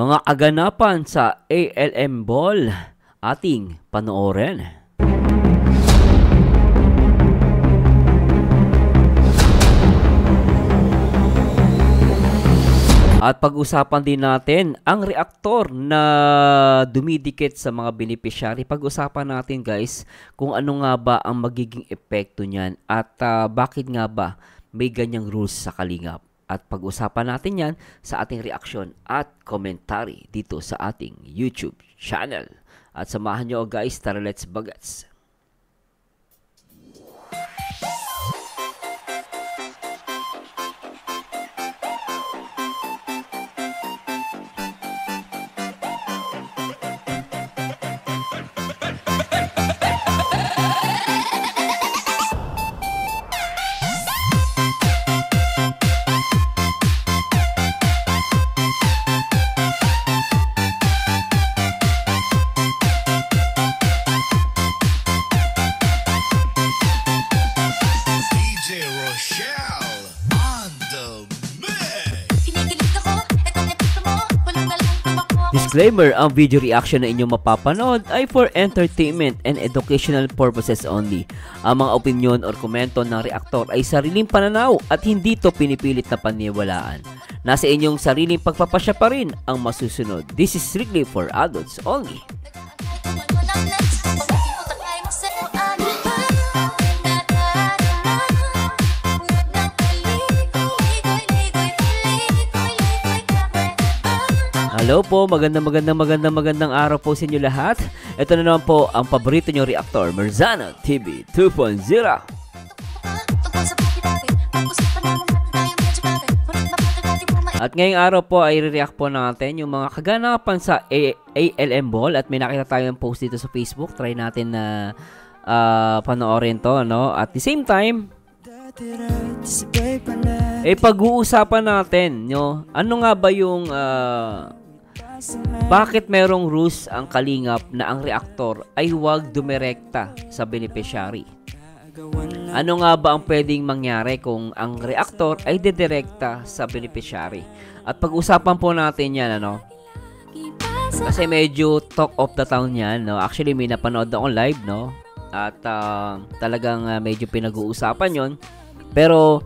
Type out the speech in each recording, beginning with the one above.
Mga kaganapan sa ALM Ball ating panoorin. At pag-usapan din natin ang reaktor na dumidikit sa mga beneficiary. Pag-usapan natin guys kung ano nga ba ang magiging epekto niyan at bakit nga ba may ganyang rules sa Kalingap. At pag-usapan natin yan sa ating reaksyon at commentary dito sa ating YouTube channel. At samahan nyo guys, tara let's bagets! Disclaimer, ang video reaction na inyong mapapanood ay for entertainment and educational purposes only. Ang mga opinion or komento ng reaktor ay sariling pananaw at hindi to pinipilit na paniwalaan. Nasa inyong sariling pagpapasya pa rin ang masusunod. This is strictly for adults only. Hello po, magandang araw po sa inyo lahat. Ito na naman po ang paborito nyo reaktor, Merzano TV 2.0. At ngayong araw po ay re-react po natin yung mga kaganapan sa ALM Ball. At may nakita tayong post dito sa Facebook. Try natin na panoorin to, no? At the same time, pag-uusapan natin, no? Ano nga ba yung bakit merong rules ang Kalingap na ang reaktor ay huwag dumirekta sa beneficiary? Ano nga ba ang pwedeng mangyari kung ang reaktor ay dedirekta sa beneficiary? At pag-usapan po natin yan, ano? Kasi medyo talk of the town yan, no? Actually, may napanood akong live, no? At talagang medyo pinag-uusapan yon. Pero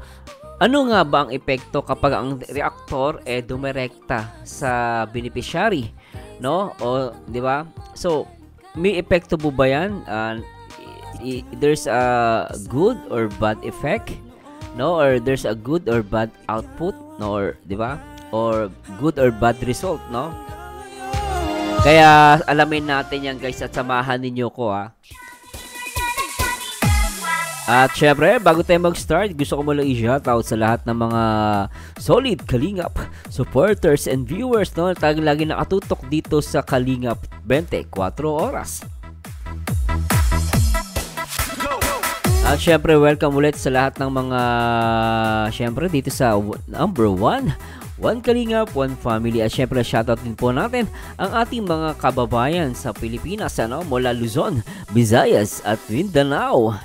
ano nga ba ang epekto kapag ang reaktor dumirekta sa beneficiary, no? O, di ba? So, may epekto po ba yan? There's a good or bad effect, no? Or there's a good or bad output, no? Or, di ba? Or good or bad result, no? Kaya alamin natin yan guys at samahan ninyo ko ha. At syempre, bago tayo mag-start, gusto ko muna i-shoutout sa lahat ng mga solid Kalingap supporters and viewers, no? Talagang lagi nakatutok dito sa Kalingap 24 oras. At syempre, welcome ulit sa lahat ng mga, syempre, dito sa number 1 Kalingap, One Family. At syempre, shoutout din po natin ang ating mga kababayan sa Pilipinas, ano? Mula Luzon, Visayas at Mindanao.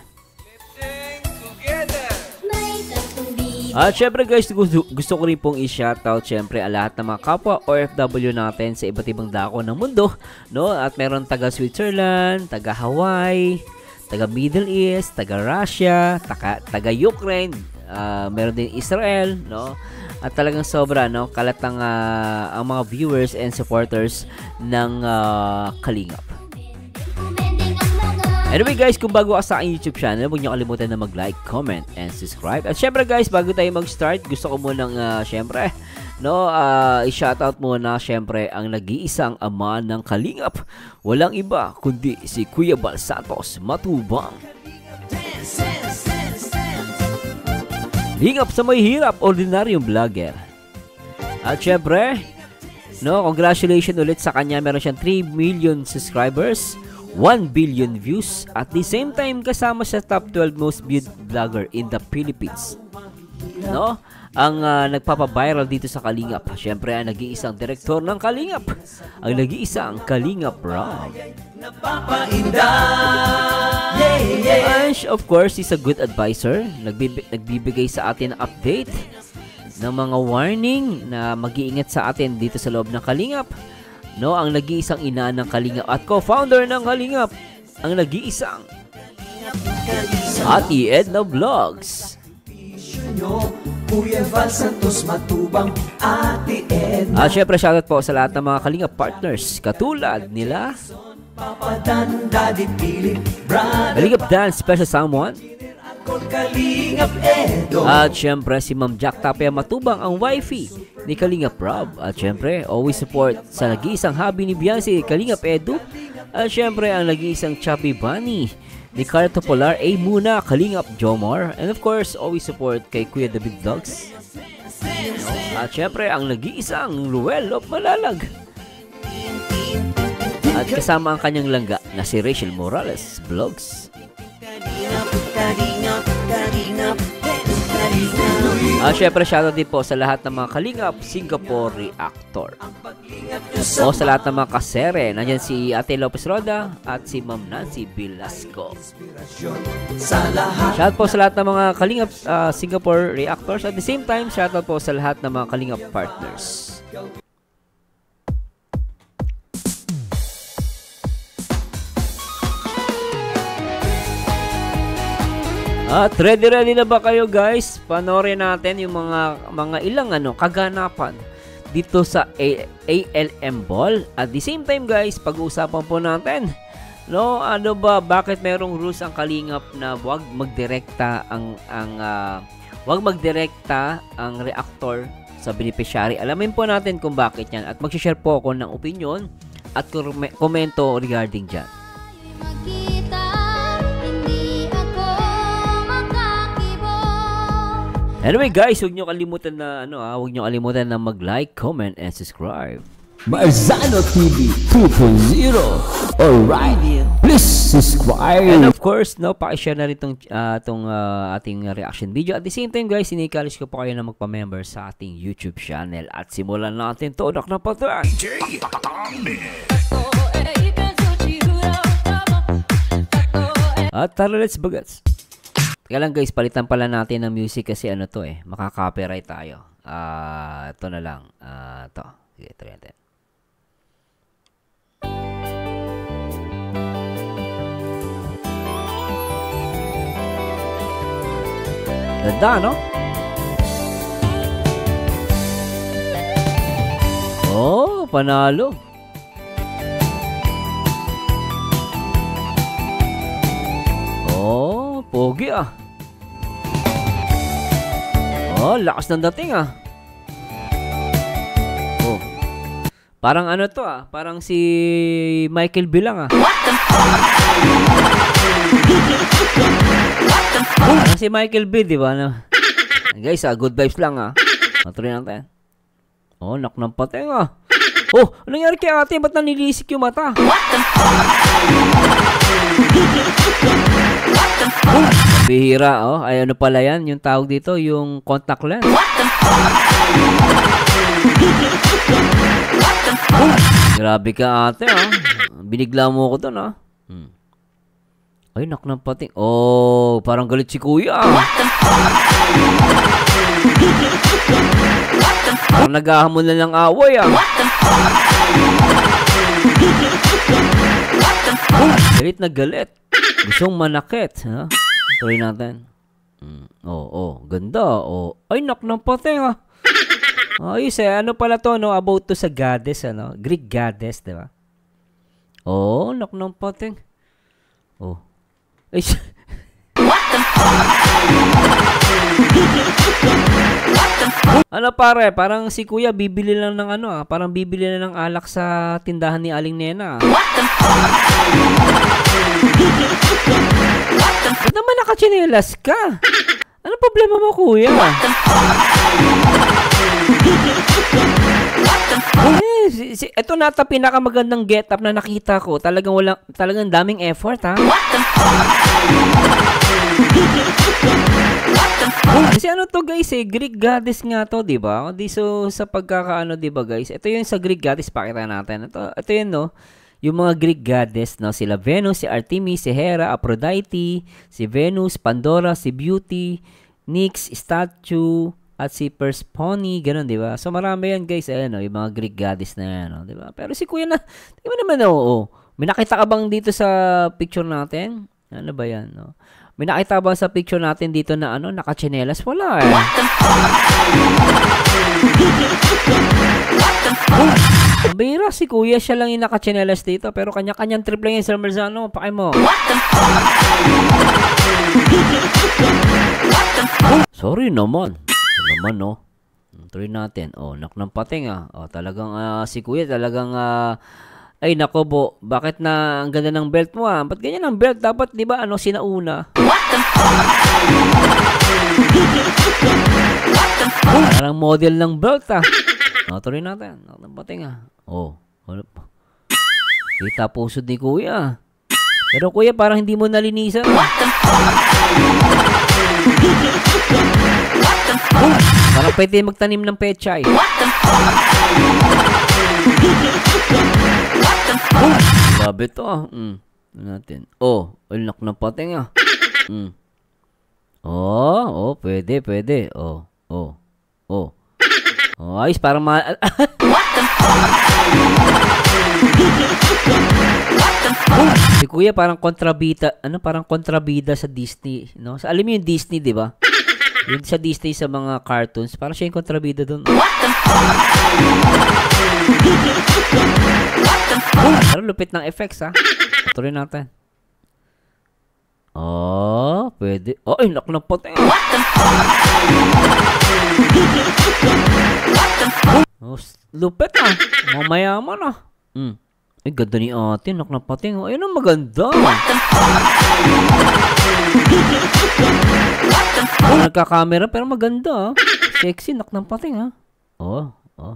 At syempre guys, gusto ko rin pong i-shoutout syempre ang lahat ng mga kapwa OFW natin sa iba't ibang dako ng mundo, no? At meron taga Switzerland, taga Hawaii, taga Middle East, taga Russia, taga Ukraine, meron din Israel, no? At talagang sobra, no? Kalatang ang mga viewers and supporters ng Kalingap. Anyway guys, kung bago ka sa aking YouTube channel, huwag niyo kalimutan na mag-like, comment, and subscribe. At syempre guys, bago tayo mag-start, gusto ko munang syempre, no, i-shoutout muna syempre ang nag-iisang ama ng Kalingap. Walang iba kundi si Kuya Bal Santos Matubang. Lingap sa may hirap, ordinaryong vlogger. At syempre, no, congratulations ulit sa kanya. Meron siyang 3 million subscribers, 1 billion views, at the same time kasama sa top 12 most viewed vlogger in the Philippines, no? Ang nagpapa-viral dito sa Kalingap, syempre ang nag-iisang direktor ng Kalingap, ang nag-iisang Kalingap Rob. And of course, he's a good advisor, nagbibigay sa atin ng update ng mga warning na mag-iingat sa atin dito sa loob ng Kalingap. No, ang nag-iisang ina ng Kalingap at co-founder ng Kalingap, ang nag-iisang Ate Edna Vlogs. At syempre shoutout po sa lahat ng mga Kalingap partners katulad nila Kalingap Dan Special Someone. At syempre si Ma'am Jack Tapia Matubang, ang wifey ni Kalingap Rob. At syempre always support sa nag-iisang hobby ni Beyonce, Kalingap Edu. At syempre ang nag-iisang Chubby Bunny ni Carto Polar A muna, Kalingap Jomar. And of course always support kay Kuya David Vlogs. At syempre ang nag-iisang Ruel of Malalag. At kasama ang kanyang langga na si Rachel Morales Vlogs. Syempre shoutout din po sa lahat ng mga Kalingap Singapore Reactor. O sa lahat ng mga kasere. Nandyan si Ate Lopez Roda at si Ma'am Nancy Velasco. Shoutout po sa lahat ng mga Kalingap Singapore Reactors. At the same time, shoutout po sa lahat ng mga Kalingap partners. At ready na ba kayo guys? Panoorin natin yung mga ilang kaganapan dito sa ALM Ball. At the same time guys, pag-uusapan po natin, no, bakit merong rules ang Kalingap na wag magdirekta ang reactor sa beneficiary. Alamin po natin kung bakit yan at mag-share po ako ng opinion at komento regarding dyan. Anyway guys, huwag nyo kalimutan na mag-like, comment, and subscribe. Marzano TV 2.0. Alright, please subscribe. And of course, paki-share na rin itong ating reaction video. At the same time guys, ini-encourage ko po kayo na magpa-member sa ating YouTube channel. At simulan natin to, na patan. At tara, let's bagats. Kaya lang guys, palitan pala natin ng music kasi makaka-copyright tayo. Ito na lang. Ito. Sige, try natin. Ganda, no? Oh, panalo. Oh, pogi ah. Oh, lakas ng dating ah. Oh. Parang to ah, parang si Michael Bilang ah. Parang si Michael B, di ba? Guys, good vibes lang ah. Matuloy natin. Oh, nak ng pateng ah. Oh, ano nangyari kay ate? Ba't nanilisik yung mata? Bihira, oh. Ay, ano pala yan? Yung tawag dito, yung contact lens. Grabe ka ate, ah. Binigla mo ko doon, ah. Ay, nak ng pating. Oh, parang galit si kuya, ah. Parang naghahamon na ng away, ah. Galit na galit. Gustong manakit, ha? Tuloy natin. Ganda. Ay, nak ng pating, ah. Ayos ano pala to, no? About to sa goddess, Greek goddess, di ba? Nak ng pating. Ay, pare, parang si kuya bibili lang ng parang bibili lang ng alak sa tindahan ni Aling Nena. Ba't naman nakachinelas ka? Ano problema mo, kuya? Ito nata pinakamagandang get-up na nakita ko. Talagang daming effort, ha? Kasi to guys, Greek goddess nga to, di ba? So sa pagkakaano, di ba guys? Ito yung sa Greek goddess, pakita natin. Ito yun, no? Yung mga Greek goddess, no? Sila Venus, si Artemis, si Hera, Aphrodite, si Venus, Pandora, si Beauty, Nyx, Statue, at si Persephone, ganun, di ba? So, marami yan, guys. Ayan, yung mga Greek goddess na yan, di ba? Pero si kuya na, di ba naman, may nakita ka bang dito sa picture natin? Ano ba yan, no? May nakita ba sa picture natin dito na, naka-chinelas? Wala, eh. Mabira, si kuya, siya lang yung naka-chinelas dito, pero kanya-kanyang trip lang yung Sir Marzano. Paki mo. Sorry naman. No. Tuloy natin. Nak ng pating, talagang, si kuya, talagang, ay, nako po, bakit na ang ganda ng belt mo, Ba't ganyan ang belt? Dapat, di ba, sinauna? Parang model ng belt, tuloy natin. Nak ng pating, kita pusod ni kuya. Pero kuya, parang hindi mo nalinisan. Parang pwede magtanim ng pechay. Grabe to, natin. Ulnak ng pating, pwede. Ayos, parang si kuya parang kontrabida, parang kontrabida sa Disney, no? Alam mo yung Disney, di ba? Yung sa Disney sa mga cartoons, parang siya yung kontrabida doon. Pero lupit ng effects, Tuloy natin. Pwede. Ay, naknapot. Lupit, mamayaman, Ay, ganda ni ate, naknapating. Ayun ang maganda. Nagka-camera pero maganda, Sexy, naknapating,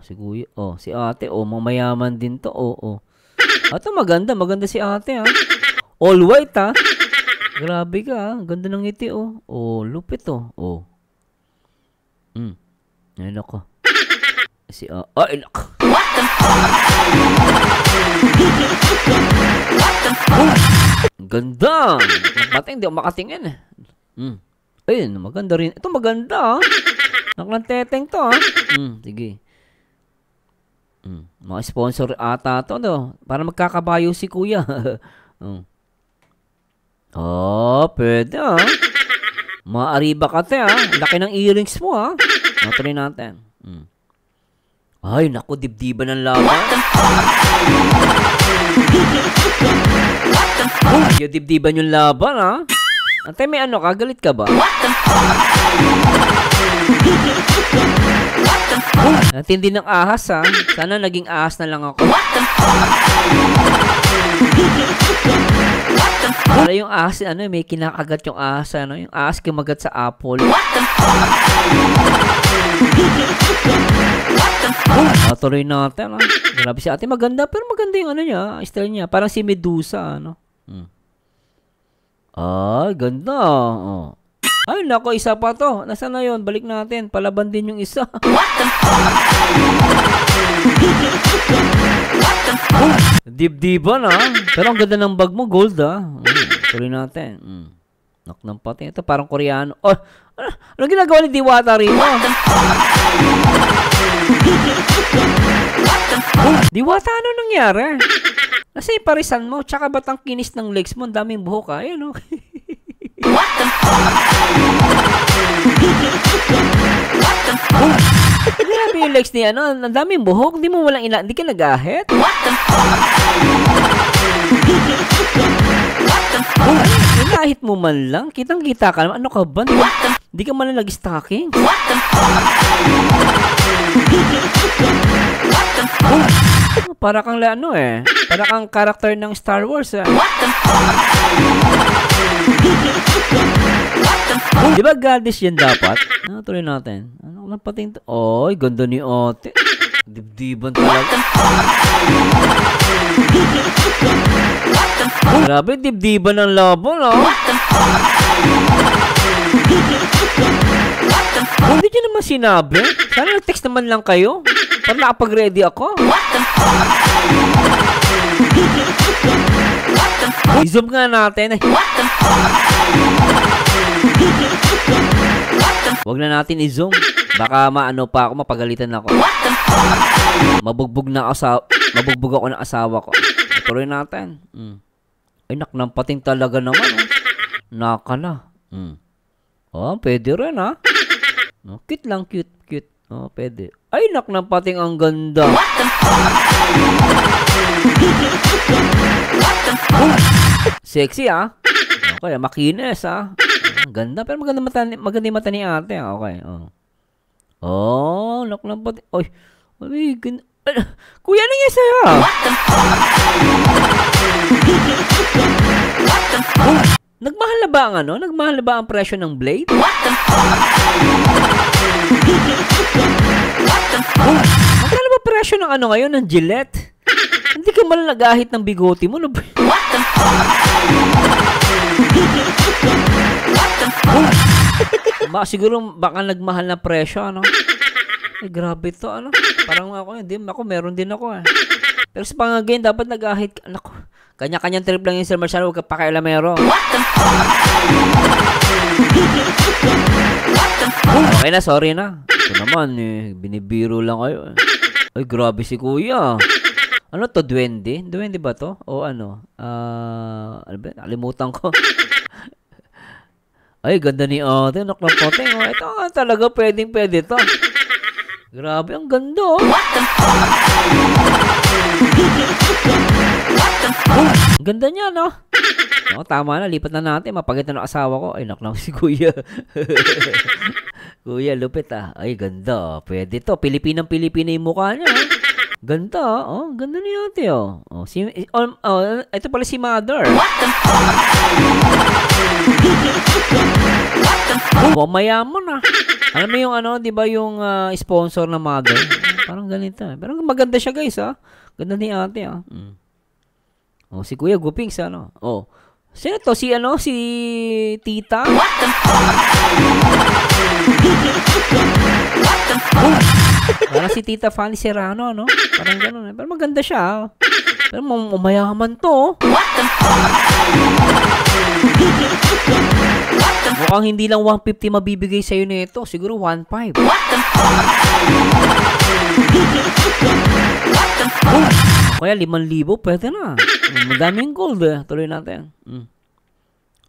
si kuya. Si ate, mamayaman din to, Ito maganda si ate, All white, Grabe ka, Ganda ng ngiti, lupit, Ayun ako. Ay, nako. Ganda. Napating, hindi ako makatingin, Ayun, maganda rin. Ito maganda, Naklanteteng to, sige. Mga sponsor ata to, para magkakabayo si kuya. Pwede, Maariba ka, laki ng earrings mo, Natuloy natin. Ay, naku, dibdiban ng laban. Yung dibdiban yung laban, Ate, may ka? Galit ka ba? Tindi ng ahas, Sana naging ahas na lang ako. Para yung ahas, may kinakagat yung ahas, yung ahas kumagat sa apple. Tuloy natin, Grabe si ate, maganda, pero maganda yung niya, style niya. Parang si Medusa, Ay, ganda, Ay, nako, isa pa to. Nasaan na yun? Balik natin. Palaban din yung isa. Dibdiban, Pero ang ganda ng bag mo, gold, Tuloy natin. Nak ng pati. Ito, parang Koreano. Ano ginagawa ni Diwata rito? Diwata, ano nangyari? Nasa yung parisan mo, tsaka ba't ang kinis ng legs mo? Ang daming buhok, Ayun, Grabe yung legs ni ang daming buhok. Hindi mo walang hindi ka nag-ahit? Inahit mo man lang. Kitang-kita ka naman. Ano ka ba? Hindi ka man lang nag-stocking. Para kang para kang karakter ng Star Wars, Di ba goddess yan dapat? Tuloy natin. Ano lang pating to? Oy, ganda ni ate. Dibdiban talaga. Grabe, dibdiban ng laban, Hindi nyo naman sinabi. Sana nag-text naman lang kayo. Para nakapag-ready ako. I-zoom nga natin. Wag na natin i-zoom. Baka maano pa ako, mapagalitan ako. Mabugbog ako ng asawa ko. Tuloy natin. Ay, naknampating talaga naman. Nakala. Oh, pwede rin ha. No, cute lang, cute. Oh, pwede. Ay, naknampating ang ganda. Sexy ha. Okay, makinis ha. Ang ganda. Pero maganda yung mata ni ate. Okay. Oh, naknampating. Ay, ganda. Kuya, ano nga sa'yo? Nagmahal na ba ang Nagmahal na ba ang presyo ng blade? Magkano ba presyo ng ngayon, ng Gillette? Hindi ka mal nagahit ng bigote mo. Siguro baka nagmahal na presyo, Ay, grabe to, Parang meron din ako, Pero sa pangagain, dapat nag-ahit ka. Naku, kanya-kanyang trip lang yung Sir Marciano, huwag ka pakialamero. Okay na, sorry na. Ito naman, binibiro lang kayo. Ay, grabe si kuya. Ano to, duwende? Duwende ba to? O ano? Ano ba? Nakalimutan ko. Ay, ganda ni ate. Naklampote. Ito nga talaga, pwede to. Grabe, ang ganda, Ang ganda niya, tama na, lipat na natin. Mapagit na ng asawa ko. Ay, naklang si kuya. Kuya, lupit, Ay, ganda. Pwede to. Pilipinang-Pilipina yung mukha niya, Ganda, Ganda ni ate, ito pala si mother. Mayaman, Alam mo yung di ba yung sponsor na mother? Parang ganito. Pero maganda siya, guys, Ganda ni ate, si Kuya Guping sino to? Si Tita? Parang si Tita Fanny Serrano, Parang gano'n, Pero maganda siya, Pero mayaman to, Mukhang hindi lang 150 mabibigay sa'yo nito. Siguro 1.5. Kaya 5,000, pwede na. Madaming gold, Tuloy natin.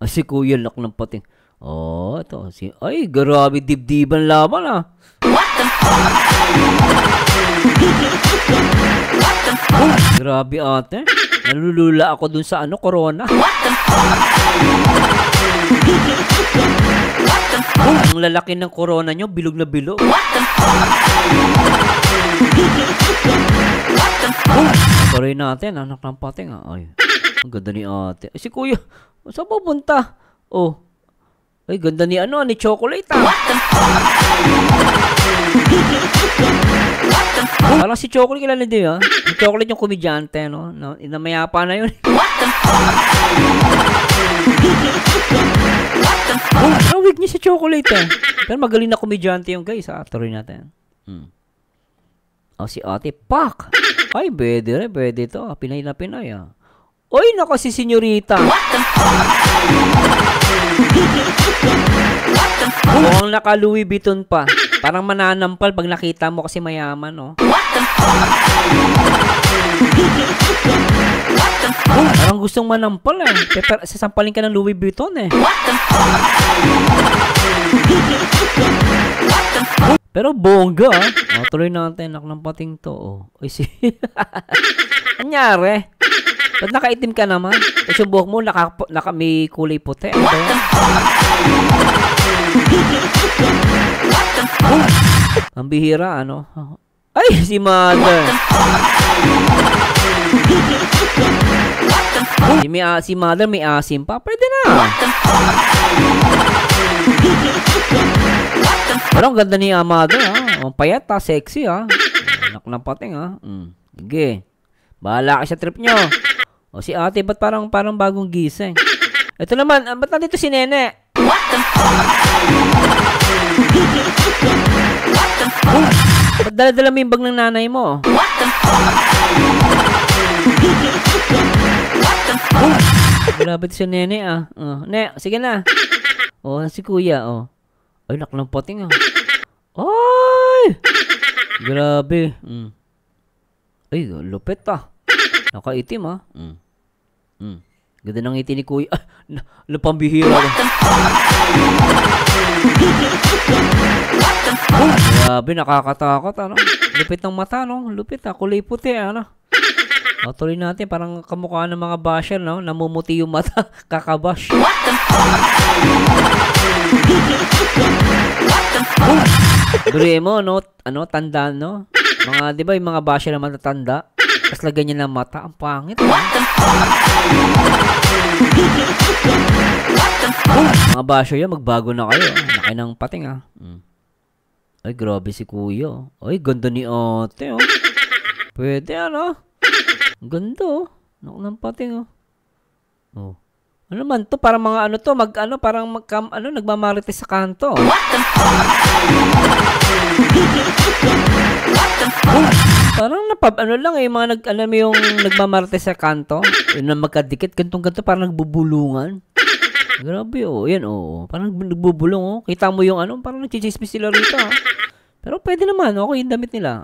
Si Kuya, lak ng pating. Ito. Ay, grabe, dibdiban laban, Grabe, ate. Nalulula ako dun sa Corona. Ang lalaki ng Corona nyo, bilog na bilog. Tuloy natin, anak ng pating, Ay, ang ganda ni ate. Ay, si Kuya, saan pupunta? Ay, ganda ni ni chocolate, Parang si Chocolate kilala din, Si Chocolate yung komedyante, Inamayapa na yun. Ang wig niya si Chocolate, Pero magaling na komedyante yung guys, Tuloy natin. Si ate, pak! Ay, pwede to. Pinay na Pinay, Oy, nako si senyorita. Mukhang naka Louis Vuitton pa. Parang mananampal pag nakita mo kasi mayaman, Parang gustong manampal, Pero sasampalin ka ng Louis Vuitton, Pero bongga, tuloy natin. Naknampating to, Ay, Anyari? Ba't nakaitim ka naman? Kasi yung buhok mo may kulay puti. Ano ba yan? Ang bihira, Ay, si mother. Si mother may asim pa. Pwede na. Pero ang ganda ni mother, Ang payat, sexy, Anak ng pating, Sige. Bahala ka sa trip nyo. Si ate, ba't parang bagong gising? Ito naman, ba't nandito si Nene? Ba't dala-dala mo yung bag ng nanay mo? Malapit si Nene, sige na. Si kuya, Ay, naklang pating, Ay! Grabe. Ay, lupit Nakaitim Ganda ng ngiti ni Kuya. Napambihira. Grabe, nakakatakot Lupit ng mata Lupit kulay puti tuloy natin, parang kamukha ng mga basher, namumuti yung mata, kakabash. Dure mo, tanda, mga, di ba, yung mga basher na matatanda, tapos lagyan niya ng mata, ang pangit. Mga basher yan, magbago na kayo. Laki ng pating, Ay, grabe si Kuya. Ay, ganda ni ate, Pwede, ganda, ng pating, Ano naman to? Parang mga parang nagmamarites sa kanto. Parang lang mga yung nagmamarites sa kanto. Yun na magkadikit, gantong-ganto, parang nagbubulungan. Grabe, yan, parang nagbubulong, Kita mo yung parang nagchichismis sila rito, Pero pwede naman, okay yung damit nila,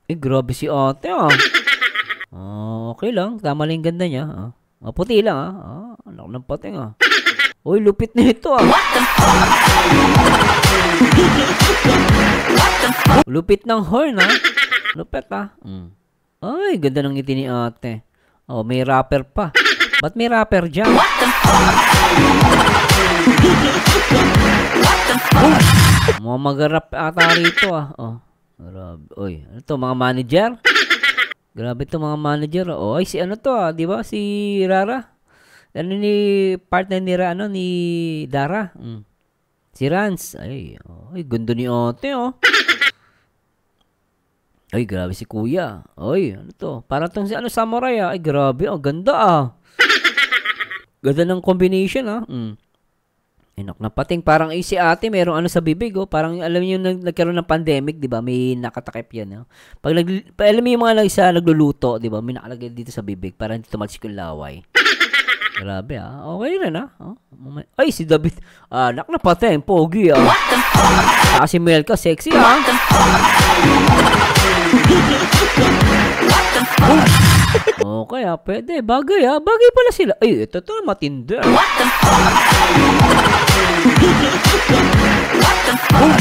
grabe si ate, okay lang, tama lang yung ganda niya, puti lang, anak ng pating, Uy, lupit na ito, Lupit ng horn, Lupit, Ay, ganda ng ngiti ni ate. May rapper pa. Ba't may rapper dyan? Mga mag-rap ata rito, Grabe. Uy, ano to, mga manager? Grabe to, mga manager. Ay, si di ba? Si Rara. Partner ni Dara. Si Rans. Ay, ganda ni ate, Ay, grabe si Kuya. Ay, ano to? Parang tong si samurai, Ay, grabe, ganda, Ganda ng combination, Inak na pating, parang si ate merong sa bibig, parang alam niyo nagkaroon ng pandemic, 'di ba? May nakatakip 'yan, Pag alam niyo yung mga nagluluto, 'di ba? May nakalagay dito sa bibig para hindi tumalsik yung laway. Grabe, Okay rin, Ay, si David. Anak na pating, pogi, Si Melka, sexy, Okay, pwede. Bagay, Bagay pala sila. Ay, ito matindi,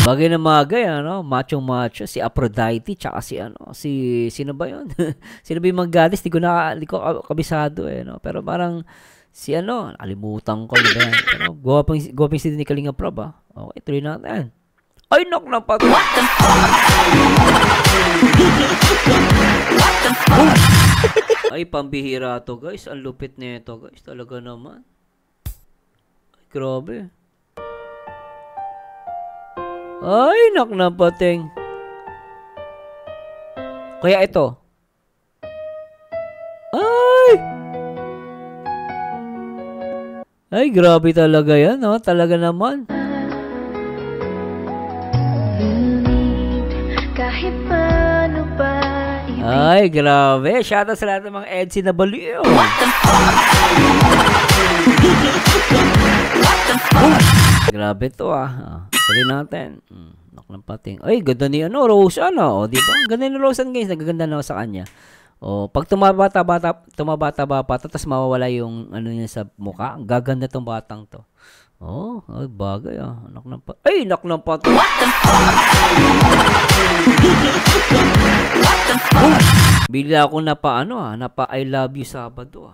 Bagay na bagay, Macho-macho. Si Aphrodite, tsaka sino ba yun? Sino ba yung mag-goddess? Di ko kabisado, Pero parang, nakalimutan ko, ba yan? Pero, guwaping si ni Kalinga Prab, Okay, tuloy natin. Ay, na pati. Ay, pambihira to, guys. Ang lupit nito, guys. Talaga naman. Ay, grabe. Ay, na pating. Kaya ito. Ay, grabe talaga yan, Talaga naman. Kahit paano pa ay, grabe. Shoutout sa lahat ng mga EDC na baliw. Grabe to, Tuloy natin. Naklang pating. Ay, ganda ni Roseanne, di ba? Ganda ni Roseanne, guys. Nagaganda na sa kanya. Pag tumabata-bata, tapos mawawala yung niya sa mukha, ang gaganda tong batang to. Ay, bagay, Anak ng pato. Bigla ako napa I love you Sabado,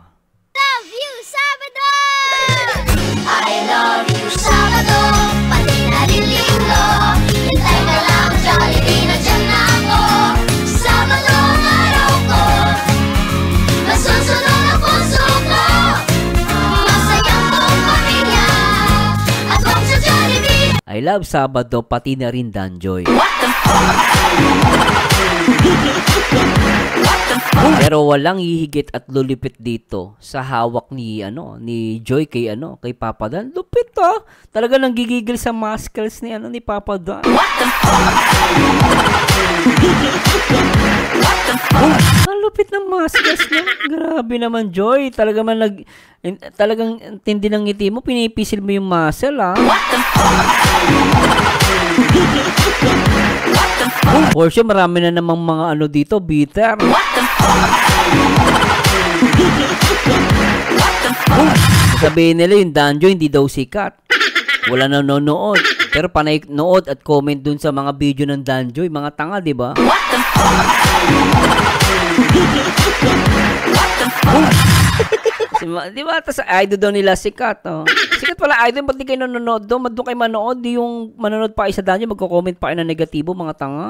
Love you Sabado! I love you Sabado, pati na rin Linggo. Hintay ka lang, Jollibee, nandiyan na ako. Sabado ang araw ko, masusunod ang puso ko. Masayang buong pamilya, akong sa Jollibee. I love Sabado, pati na rin Danjoy. Pero walang hihigit at lulipit dito sa hawak ni Joy kay Papa Dan. Lupit, Talaga nang gigigil sa muscles ni Papa Dan. Ang lupit ng muscles niya. Grabe naman, Joy. Talagang tindi ng ngiti mo. Pinipisil mo yung muscle, ah. For sure, marami na namang mga ano dito, bitter. Sabihin nila yung Danjo hindi daw sikat. Wala na nanonood. Pero panay nood at comment dun sa mga video ng Danjo, yung mga tanga, di ba? Di ba? Tapos idol daw nila sikat, oh. Sikat pala idol, ba't di kayo nanonood doon? Doon kayo manood, di yung manonood pa kayo sa Danjo, magko-comment pa kayo ng negatibo, mga tanga.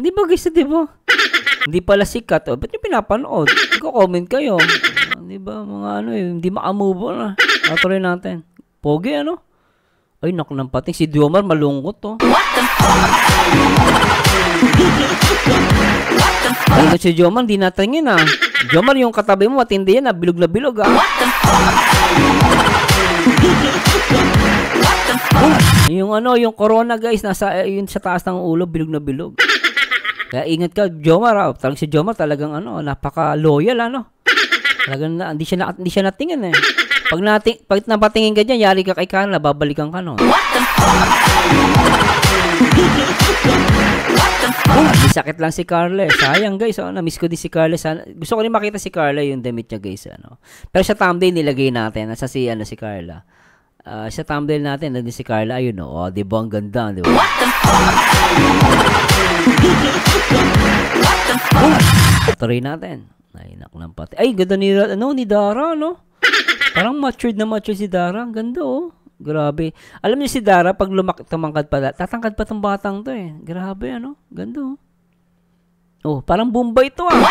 Di ba guys, di ba? Hindi pala sikat, oh. Ba't yung pinapanood? Magko-comment kayo. Di ba, mga ano eh, hindi makamove na. Tuloy natin. Pogi, ano? Ay, naku ng pating. Si Diomar malungkot, oh. Ay, si Diomar, hindi natingin, ah. Diomar, yung katabi mo, matindi yan, ah. Bilog na bilog, ah. Yung ano, yung corona, guys, nasa yun sa taas ng ulo, bilog na bilog. Kaya ingat ka, Diomar, ah. Talagang si Diomar talagang ano, napaka-loyal, ano. Talagang hindi siya natingin, eh. Pag napatingin ka dyan, yari ka kay Carla, babalikan ka, no? May sakit lang si Carla, eh. Sayang, guys, oh. Na-miss ko din si Carla. Gusto ko rin makita si Carla, yung damit niya, guys, ano. Pero sa thumbnail nilagay natin, nasa si Carla. Sa thumbnail natin, nandun si Carla, ayun, oh. Di ba, ang ganda, di ba? Tuloy natin. Ay, naku ng pati. Ay, ganda ni Dara, no? Parang matured si Dara. Ang ganda, oh. Grabe. Alam niyo si Dara, pag tumangkad pa, tatangkad pa tong batang to, eh. Grabe, ano? Ganda, oh. Oh, parang Bombay to, ah.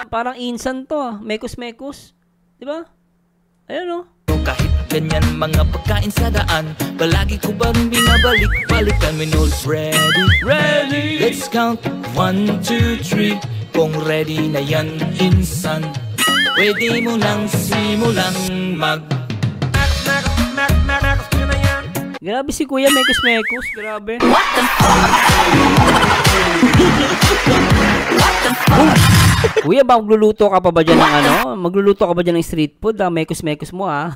Parang insan to, ah. Mekos. Diba? Ayun, oh. Kahit ganyan mga pagkain sa daan, palagi ko ba rin binabalik-balikan when all's ready? Ready! Let's count 1, 2, 3. Kung ready na yan, insan, pwede mo lang simulang Grabe si Kuya, mekos. Grabe. Kuya, magluluto ka pa ba dyan ng ano? Magluluto ka ba dyan ng street food? Mekos mo, ah.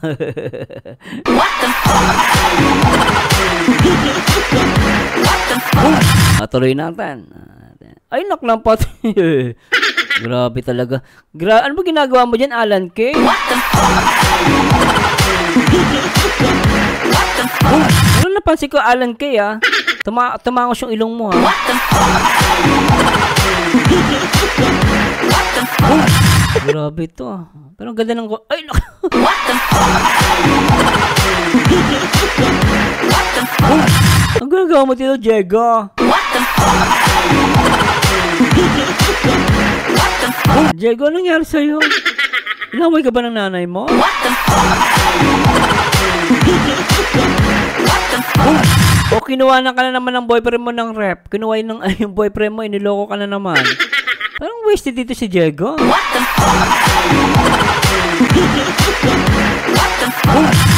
Tuloy natin. Ay, naklampat. Grabe talaga. Ano ba ginagawa mo dyan, Alan K? Ano napansin ko, Alan K, ah? Tumangos yung ilong mo, ha? Grabe ito, ah. Pero ang ganda ng... Ay, ang gagawa mo dito, Diego? Diego, anong nangyari sa'yo? Inaway ka ba ng nanay mo? O kinuha ka na naman ng boyfriend mo ng rep. Kinuha yung boyfriend mo, iniloko ka na naman. Parang wasted dito si Diego.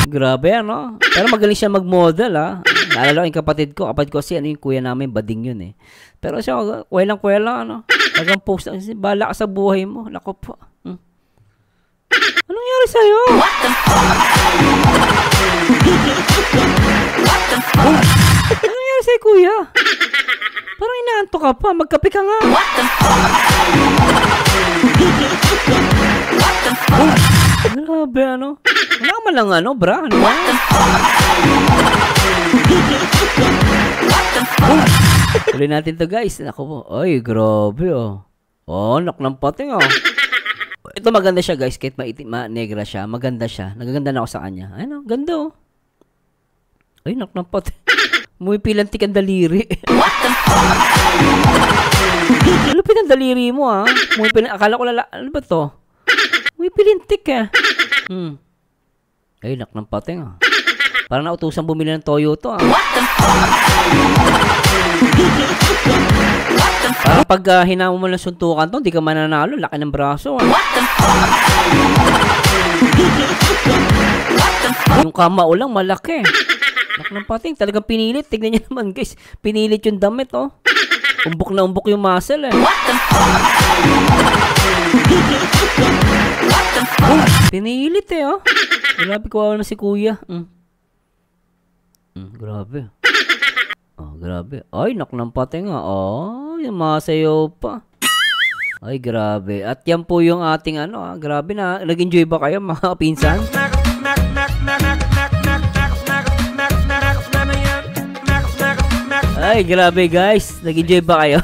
Grabe, ano? Pero magaling siya mag-model, ah. Naalala ko yung kapatid ko si ano yung kuya namin, bading yun, eh. Pero siya, kwelang, ano? Tagang post, bala ka sa buhay mo. Nako po. Anong nangyari sa'yo? Anong nangyari sa'yo, kuya? Parang inaantok ka pa. Magkape ka nga. Grabe, ano? Wala ka man lang, ano, bra? Ano ba? Tuloy natin to, guys. Ako po. Ay, grabe, oh. Oh, naknampating, oh. Ito maganda siya, guys. Kahit negra siya. Maganda siya. Nagaganda na ako sa kanya. Ayun, oh. Ganda, oh. Ay, naknampating. Mumipilantik ang daliri. Lupit ang daliri mo, ah. Akala ko ano ba to? Mumipilintik, ah. Ay, naknampating, ah. Parang nautusan bumili ng toyo to, ah. Parang pag hinamo mo ng suntukan to, hindi ka mananalo. Laki ng braso, ah. Yung kamao lang malaki. Nak ng pating, talagang pinilit. Tignan niyo naman guys, pinilit yung damit oh. Umbok na umbok yung muscle eh. Pinilit eh oh. Grabe, kawawa na si kuya. Grabe. Oh, grabe. Ay, nak ng pating nga. Oh, yung masayaw pa. Ay, grabe. At yan po yung ating ano, grabe na. Nag-enjoy ba kayo mga pinsan? Ay, grabe guys. Nag-enjoy ba kayo?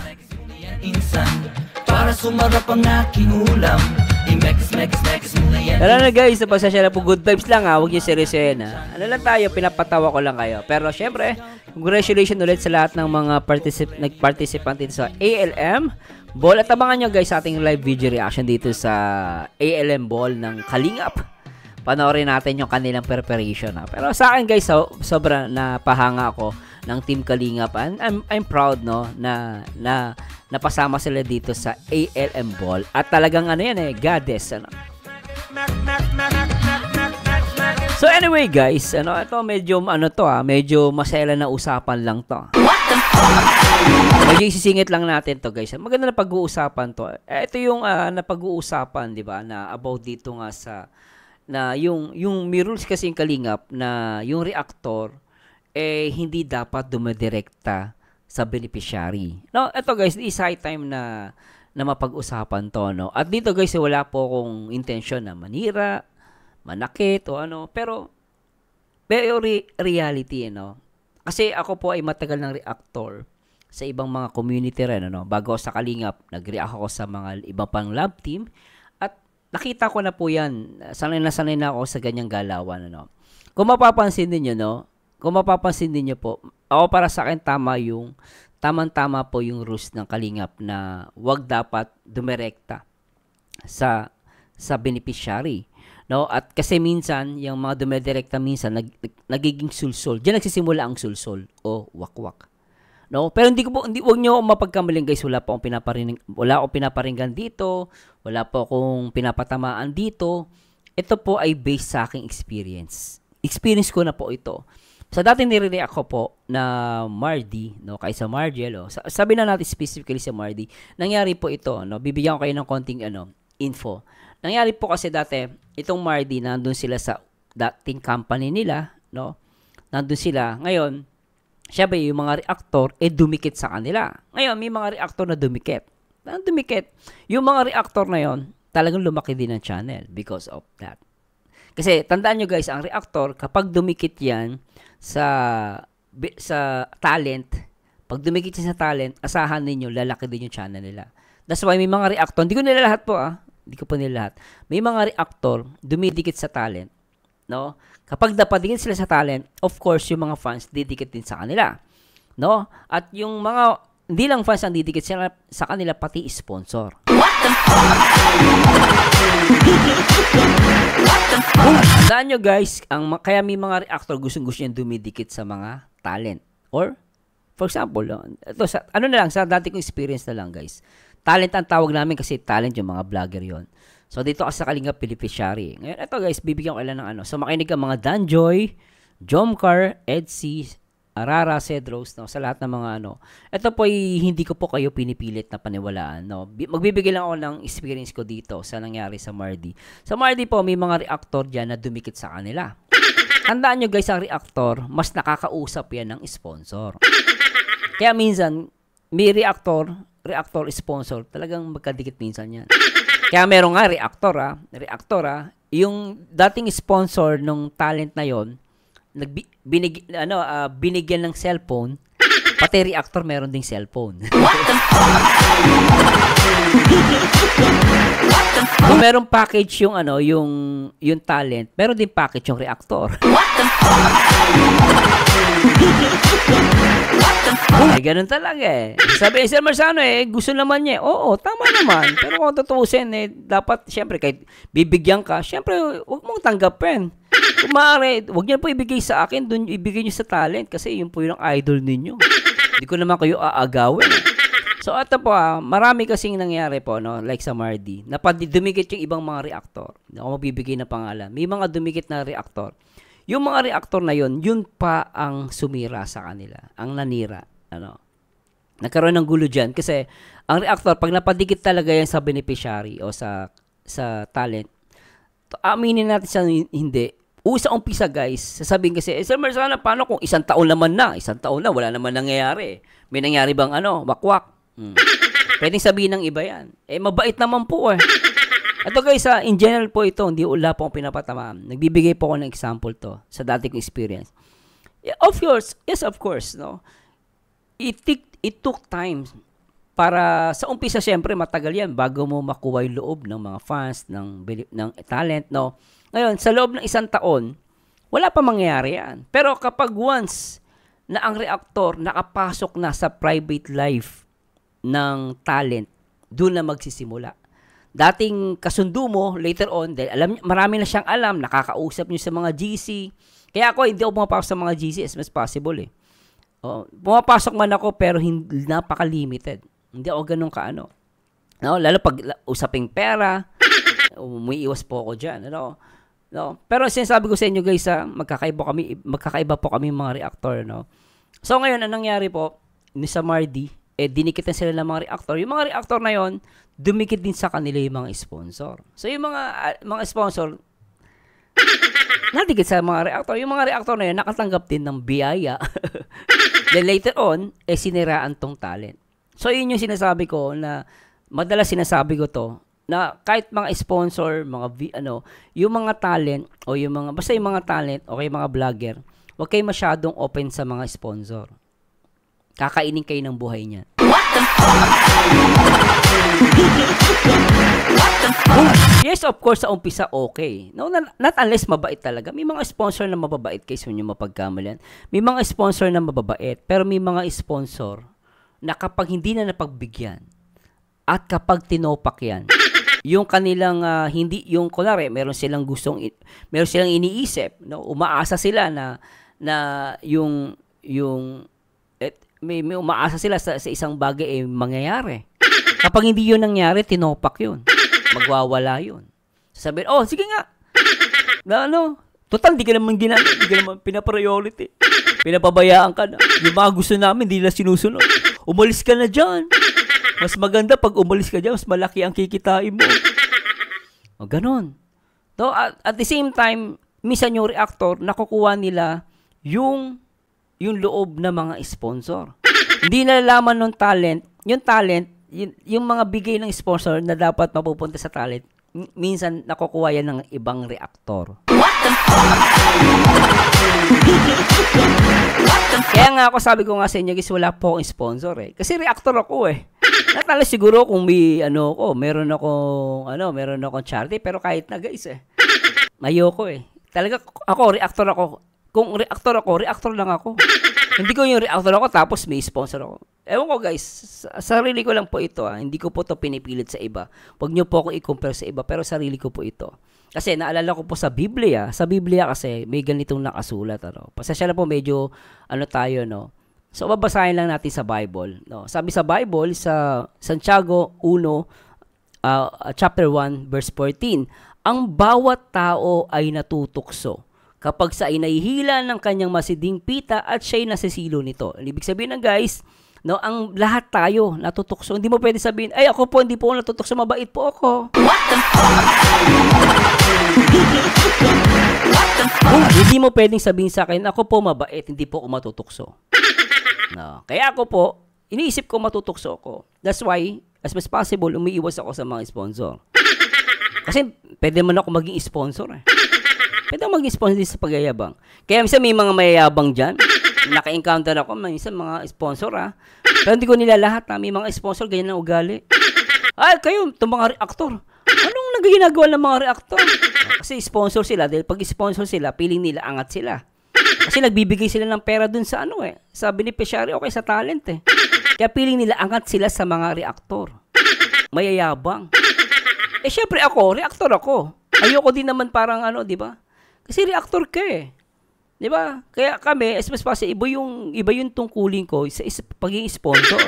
Insan, para sumarap ang aking ulam. I-mex mo na yan. Tara na guys, pasasya na po, good vibes lang ha. Huwag niyo seryosohin ha. Ano lang tayo, pinapatawa ko lang kayo. Pero syempre, congratulations ulit sa lahat ng mga nag-participant dito sa ALM Ball. At abangan nyo guys sa ating live video reaction dito sa ALM Ball ng Kalingap. Panoorin natin yung kanilang preparation ha. Pero sa akin guys, sobra napahanga ako ng Team Kalingap. I'm proud no na napasama sila dito sa ALM Ball. At talagang ano yan goddess ano. So anyway guys, ito medyo medyo masaya na usapan lang to. Medyo isisingit lang natin to guys. Maganda na pag-uusapan to. Ito yung napag-uusapan, 'di ba, na about dito nga sa na yung may rules kasi yung Kalingap na yung reactor hindi dapat dumedirekta sa beneficiary. No, ito guys, is high time na mapag-usapan to, no. At dito guys, wala po akong intention na manira, manakit o ano, pero reality, no. Kasi ako po ay matagal ng reactor sa ibang mga community rin, ano. Bago sa Kalingap, nag-react ako sa mga iba pang lab team at nakita ko na po yan. Sanay na ako sa ganyang galawan, ano. Kung mapapansin niyo, no, po, ako para sa akin tamang-tama po yung rules ng Kalingap na wag dapat dumirekta sa beneficiary, no? At kasi minsan yung mga dumidirekta minsan nagiging sulsol. Diyan nagsisimula ang sulsol o wakwak. No? Pero wag niyo mapagkamaling guys, wala akong pinaparinggan dito, wala po akong pinapatamaan dito. Ito po ay based sa aking experience. Experience ko na po ito. Sa dati nire-react ko po na Mardy, no, kaysa Margel, sabi na natin specifically sa Mardy, nangyari po ito, no, bibigyan ko kayo ng konting info. Nangyari po kasi dati, itong Mardy, nandun sila sa dating company nila, no, nandun sila, ngayon, syempre yung mga reactor, dumikit sa kanila. Ngayon, may mga reactor na dumikit. Yung mga reactor na yon, talagang lumaki din ang channel because of that. Kasi, tandaan nyo guys, ang reactor, kapag dumikit yan, sa talent, pag dumikit siya sa talent, asahan ninyo, lalaki din yung channel nila. That's why may mga reactor, hindi ko nila lahat po hindi ko po nila lahat. May mga reactor, dumidikit sa talent, no? Kapag napadikit sila sa talent, of course, yung mga fans, didikit din sa kanila, no? At yung mga, hindi lang fans ang didikit sa kanila, pati sponsor. Tandaan nyo guys, kaya may mga reactor gustong-gusto niyang dumidikit sa mga talent. Or, for example, ito, sa dati kong experience na lang guys. Talent ang tawag namin kasi talent yung mga vlogger yon. So, dito kasi sa Kalingap beneficiary. Ngayon, ito guys, bibigyan ko ilan ng So, makinig ka mga Danjoy, Jomcar, Edsy, Arara, Cedros, no, sa lahat ng mga Ito po ay hindi ko po kayo pinipilit na paniwalaan, no. Magbibigay lang ako ng experience ko dito sa nangyari sa Mardy. Sa Mardy po, may mga reactor diyan na dumikit sa kanila. Tandaan nyo guys, ang reactor, mas nakakausap yan ng sponsor. Kaya minsan, may reactor sponsor, talagang magkadikit minsan yan. Kaya meron nga reactor, yung dating sponsor ng talent na yon, binigyan ng cellphone, pati reactor meron ding cellphone. Kung merong package yung yung talent, meron din package yung reactor. Ay, ganun talaga Sabi Sir Marzano gusto naman niya. Oo, tama naman. Pero kung tutuusin dapat syempre kahit bibigyan ka, syempre huwag mong tanggapin. Kung maaari, huwag niyo po ibigay sa akin, dun ibigay niyo sa talent kasi yun po yung idol ninyo. Hindi ko naman kayo aagawin. So, ito po marami kasing nangyari po, no, like sa Mardy, na dumikit yung ibang mga reactor. Hindi ako magbibigay na pangalan. May mga dumikit na reactor. yung mga reactor na yun pa ang sumira sa kanila, ang nanira. Nagkaroon ng gulo dyan kasi ang reactor, pag napadikit talaga yan sa beneficiary o sa talent, aminin natin siya hindi. Sa umpisa guys, sasabihin kasi, Sir Merzana, paano kung isang taon na, wala naman nangyayari. May nangyari bang wakwak? Pwedeng sabihin ng iba yan. Mabait naman po eh. Ito guys, in general po ito, hindi wala po akong pinapatamaan. Nagbibigay po ako ng example to sa dati kong experience. Yeah, of course, no? It took time para sa umpisa, syempre matagal yan bago mo makuha yung loob ng mga fans, ng talent, no? Ngayon, sa loob ng isang taon, wala pa mangyayari yan. Pero kapag once na ang reactor nakapasok na sa private life ng talent, doon na magsisimula. Dating kasundo mo, later on, dahil marami na siyang alam, nakakausap niyo sa mga GC. Kaya ako, hindi ako pumapasok sa mga GC as much as possible eh. Pumapasok man ako, pero napaka-limited. Hindi ako ganun kaano. No? Lalo pag usaping pera, umiiwas po ako dyan. No? Pero sinasabi ko sa inyo guys, magkakaiba po kami mga reactor. No? So ngayon, anong nangyari po, ni sa Mardi, dinikitan sila ng mga reactor. Yung mga reactor na yon, dumikit din sa kanila yung mga sponsor. So yung mga sponsor, nadikit sa mga reactor. Yung mga reactor na yun, nakatanggap din ng biyaya. Then later on, siniraan tong talent. So yun yung sinasabi ko na, madalas sinasabi ko to, na kahit mga sponsor, yung mga talent, o basta yung mga talent, o yung mga vlogger, huwag kayo masyadong open sa mga sponsor. Kakainin kayo ng buhay niya. Yes, of course, sa umpisa, okay. No, not unless mabait talaga. May mga sponsor na mababait kayo sa inyo mapagkamalan. May mga sponsor na mababait, pero may mga sponsor na kapag hindi na napagbigyan, at kapag tinopak yan, yung kanilang, kunwari, meron silang iniisip, no? Umaasa sila na may umaasa sila sa isang bagay mangyayari. Kapag hindi yun nangyari, tinopak yun. Magwawala yun. Sabihin, sige nga. Total, di ka naman pinapriority. Pinapabayaan ka na. Yung mga gusto namin, di na sinusunod. Umalis ka na dyan. Mas maganda pag umalis ka dyan, mas malaki ang kikitain mo. Ganon. So, at the same time, minsan yung reactor, nakukuha nila yung loob ng mga sponsor. Hindi nalalaman ng talent, yung mga bigay ng sponsor na dapat mapupunta sa talent, minsan nakukuha yan ng ibang reactor. Kaya nga ako, sabi ko nga sa inyo guys, wala po akong sponsor eh. Kasi reactor ako eh. Natala siguro kung meron akong charity, pero kahit na guys eh. Ayoko eh. Talaga reactor ako. Kung reactor ako, reactor lang ako. Hindi ko yung reactor ako tapos may sponsor ako. Ewan ko guys, sarili ko lang po ito. Hindi ko po ito pinipilit sa iba. Huwag niyo po ako i-compare sa iba, pero sarili ko po ito. Kasi naalala ko po sa Biblia kasi may ganitong nakasulat. Pasensya na po, medyo tayo, no? So, babasahin lang natin sa Bible. No? Sabi sa Bible, sa Santiago 1, chapter 1, verse 14, ang bawat tao ay natutukso kapag sa inahihila ng kanyang masiding pita at siya'y nasisilo nito. Ibig sabihin na guys, no, ang lahat tayo natutukso. Hindi mo pwede sabihin, ako po, hindi po ako natutukso, mabait po ako. Hindi mo pwedeng sabihin sa akin, ako po mabait, hindi po ako matutukso. No. Kaya ako po, iniisip ko matutukso ako. That's why, as much as possible, umiiwas ako sa mga sponsor. Kasi pwede man ako maging sponsor eh. Pwede ako maging sponsor sa pagyayabang. Kaya minsan may mga mayayabang dyan. Naka-encounter ako, minsan mga sponsor Pero hindi ko nila lahat may mga sponsor, ganyan ang ugali. Kayo, itong mga reactor. Anong ginagawa ng mga reactor? Kasi sponsor sila, dahil pag sponsor sila, piling nila, angat sila. Kasi nagbibigay sila ng pera dun sa sa beneficiary, okay, sa talent eh. Kaya piling nila, angat sila sa mga reactor. Mayayabang. Syempre ako, reactor ako. Ayoko din naman parang di ba? Kasi reactor ka eh. Di ba? Kaya kami, as much as possible, iba yung tungkulin ko sa pagiging sponsor.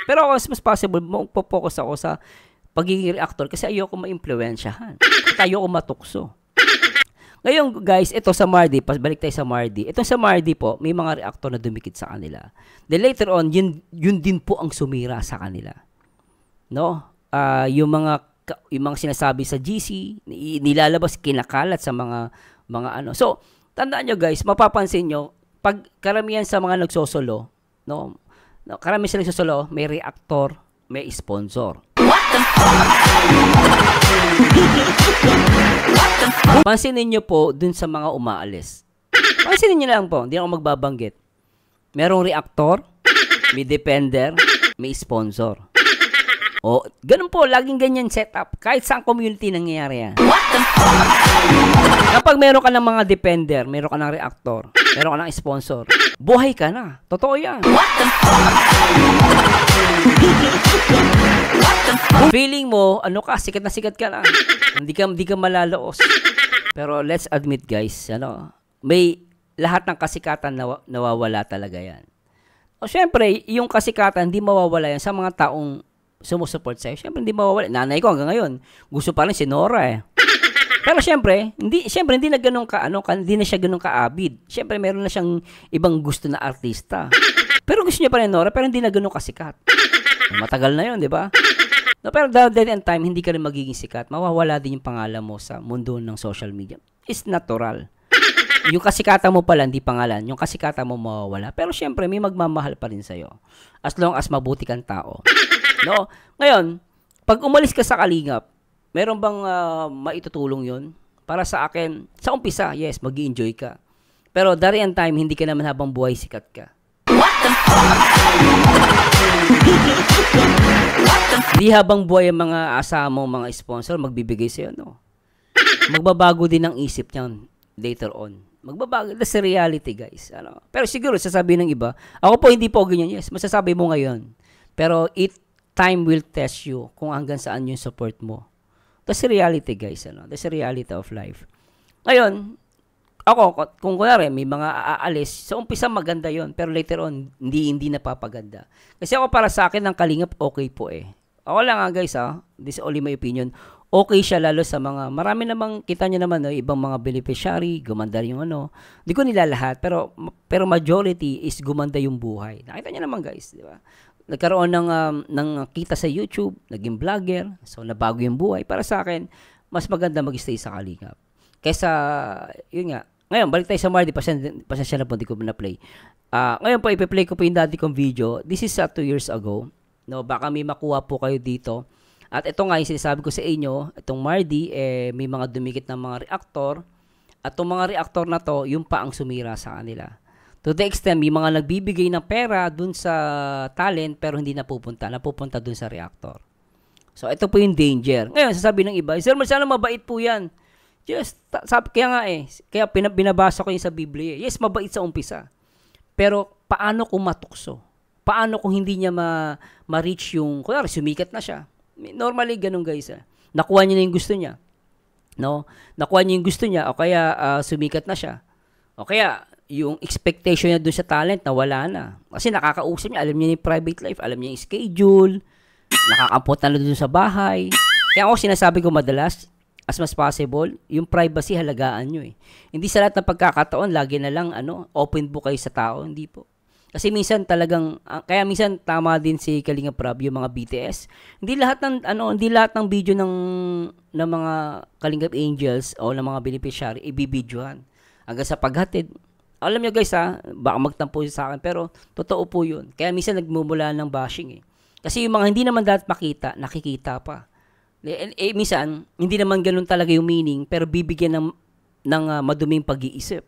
Pero ako, as much as possible, mag-focus ako sa pagiging reactor kasi ayoko ma-impluwensyahan. At ayoko matukso. Ngayon guys, ito sa Mardi, balik tayo sa Mardi. Ito sa Mardi po, may mga reactor na dumikit sa kanila. Then later on, yun din po ang sumira sa kanila. No? Yung mga sinasabi sa GC, nilalabas, kinakalat sa mga ano. So, tandaan nyo guys, mapapansin nyo, pag karamihan sa mga nagsosolo, no, karamihan sa nagsosolo, may reactor, may sponsor. Pansinin nyo po dun sa mga umaalis. Pansinin nyo lang po, hindi ako magbabanggit. Merong reactor, may defender, may sponsor. O, ganun po, laging ganyan setup. Kahit saan community nangyayari yan. Kapag meron ka ng mga defender, meron ka ng reactor, meron ka ng sponsor, buhay ka na. Totoo yan. Feeling mo, ano ka, sikat na sikat ka na. Hindi ka malalaos. Pero let's admit guys, may lahat ng kasikatan nawawala talaga yan. O syempre, yung kasikatan, hindi mawawala yan sa mga taong sumusupport sa'yo. Syempre, hindi mawawala. Nanay ko hanggang ngayon, gusto pa rin si Nora eh. Pero syempre, hindi na ganun hindi na siya ganun ka-avid. Syempre, meron na siyang ibang gusto na artista. Pero gusto niya pa rin Nora, pero hindi na ganun kasikat. Matagal na yun, di ba? No, pero that and time, hindi ka rin magiging sikat. Mawawala din yung pangalan mo sa mundo ng social media. It's natural. Yung kasikatan mo pala, hindi pangalan. Yung kasikatan mo mawawala. Pero syempre, may magmamahal pa rin sa'yo. As long as mabuti kang tao. No? Ngayon, pag umalis ka sa Kalingap, meron bang maitutulong yun? Para sa akin, sa umpisa, yes, mag-i-enjoy ka. Pero dari and time, hindi ka naman habang buhay sikat ka. Di habang buhay ang mga asamo, mga sponsor, magbibigay sa'yo, no? Magbabago din ang isip niyan later on. Magbabago. That's the reality, guys. Pero siguro, sasabihin ng iba, ako po hindi po ganyan. Yes, masasabi mo ngayon. Pero time will test you kung hanggang saan yung support mo. That's the reality, guys. That's the reality of life. Ngayon, ako, kung kunwari, may mga aalis, sa umpisa maganda yon, pero later on, hindi napapaganda. Kasi ako para sa akin, ang Kalingap, okay po eh. Ako lang guys, this is only my opinion. Okay siya lalo sa mga, marami namang, kita nyo naman, ibang mga beneficiary, gumanda yung Hindi ko nila lahat, pero majority is gumanda yung buhay. Nakita nyo naman guys, di ba? Nagkaroon ng kita sa YouTube, naging vlogger, so nabago yung buhay. Para sa akin, mas maganda mag-stay sa Kalingap. Kaysa, yun nga, ngayon, balik tayo sa Mardi, pasensya na po, hindi ko na-play. Ngayon po, ipi-play ko po yung dati kong video. This is 2 years ago. No, baka may makuha po kayo dito. At ito nga yung sinasabi ko sa inyo, itong Mardi, may mga dumikit ng mga reactor. At itong mga reactor na to, yung pa ang sumira sa kanila. To the extent, may mga nagbibigay ng pera dun sa talent, pero hindi napupunta dun sa reactor. So, ito po yung danger. Ngayon, sasabi ng iba, Sir Marcelo, mabait po yan. Yes, kaya nga kaya binabasa ko yung sa Biblia. Yes, mabait sa umpisa. Pero, paano kung matukso? Paano kung hindi niya ma-reach yung, kunwari, sumikat na siya. Normally, ganun guys. Nakuha niya na yung gusto niya. No? Nakuha niya yung gusto niya, o kaya sumikat na siya. O kaya, yung expectation niya dun sa talent, nawala na. Kasi nakakausap niya, alam niya yung private life, alam niya yung schedule, nakakampot na dun sa bahay. Kaya ako sinasabi ko madalas, as much possible, yung privacy halagaan nyo eh. Hindi sa lahat ng pagkakataon, lagi na lang, open book kayo sa tao, hindi po. Kasi minsan talagang, kaya minsan tama din si Kalinga Prab, yung mga BTS. Hindi lahat ng video ng mga Kalingap Angels o ng mga beneficiary ibibidyohan. Hanggang sa paghatid. Alam nyo guys baka magtampo sa akin, pero totoo po yun. Kaya minsan nagmumula ng bashing eh. Kasi yung mga hindi naman dapat makita, nakikita pa. Minsan, hindi naman ganun talaga yung meaning, pero bibigyan ng maduming pag-iisip.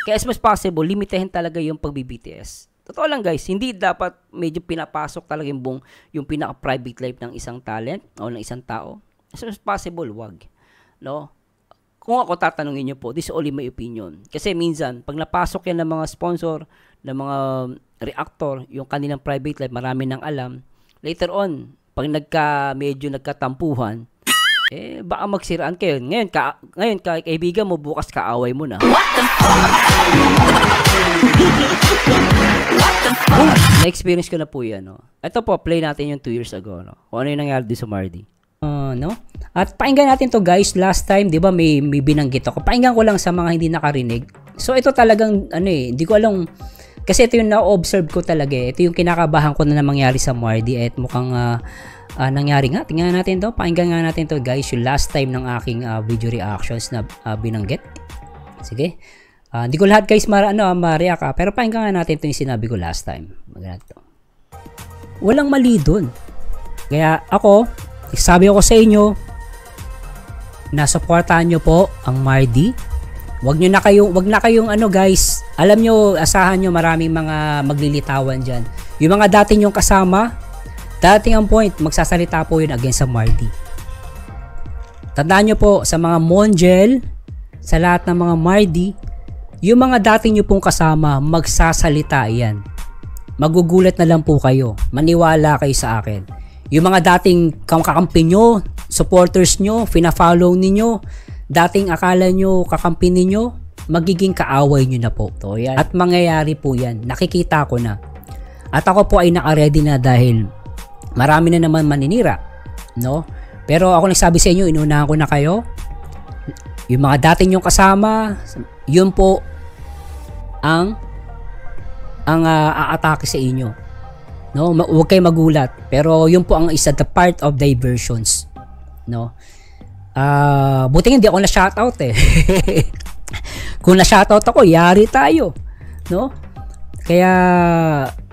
Kaya as much possible, limitahin talaga yung pag-BTS. Totoo lang guys, hindi dapat medyo pinapasok talaga yung pinaka-private life ng isang talent o ng isang tao. As much possible, wag. No? Kung ako tatanungin nyo po, this is only my opinion. Kasi minsan, pag napasok yan ng mga sponsor, ng mga reactor, yung kanilang private life, marami nang alam. Later on, pag medyo nagkatampuhan, baka magsiraan kayo. Ngayon kaibigan mo, bukas kaaway mo na. Na-experience ko na po yan. Ito po, play natin yung 2 years ago. Kung ano yung nangyari din sa Mardi. no, no? At pakinggan natin to guys. Last time, 'di ba, may binanggit ako. Pakinggan ko lang sa mga hindi nakarinig. So ito talagang hindi ko alam kasi ito yung na-observe ko talaga. Ito yung kinakabahan ko na mangyari sa Mardi at mukhang nangyari nga. Tingnan natin to. Pakinggan nga natin to guys. Yung last time ng aking video reactions na binanggit. Sige. Hindi ko lahat guys ma-react pero pakinggan nga natin ito yung sinabi ko last time. Maganda to. Walang mali dun. Kaya ako, sabi ko sa inyo, nasuportahan nyo po ang Mardi. Wag na kayong guys. Alam nyo, asahan nyo maraming mga maglilitawan dyan. Yung mga dati nyong kasama, dating ang point, magsasalita po yun against sa Mardi. Tandaan nyo po, sa mga Monjel, sa lahat ng mga Mardi, yung mga dati nyo pong kasama, magsasalita yan. Magugulat na lang po kayo. Maniwala kayo sa akin. Yung mga dating kakampi nyo, supporters nyo, fina-follow ninyo, dating akala nyo kakampi ninyo, magiging kaaway nyo na po. So, yan. At mangyayari po yan. Nakikita ko na. At ako po ay naka-ready na dahil marami na naman maninira. No? Pero ako nagsabi sa inyo, inunahan ko na kayo. Yung mga dating nyong kasama, yun po ang aatake sa inyo. No, huwag kayo magulat. Pero yun po ang isa the part of diversions. No. Buti hindi ako na shoutout eh. Kung na shoutout ako, yari tayo. No? Kaya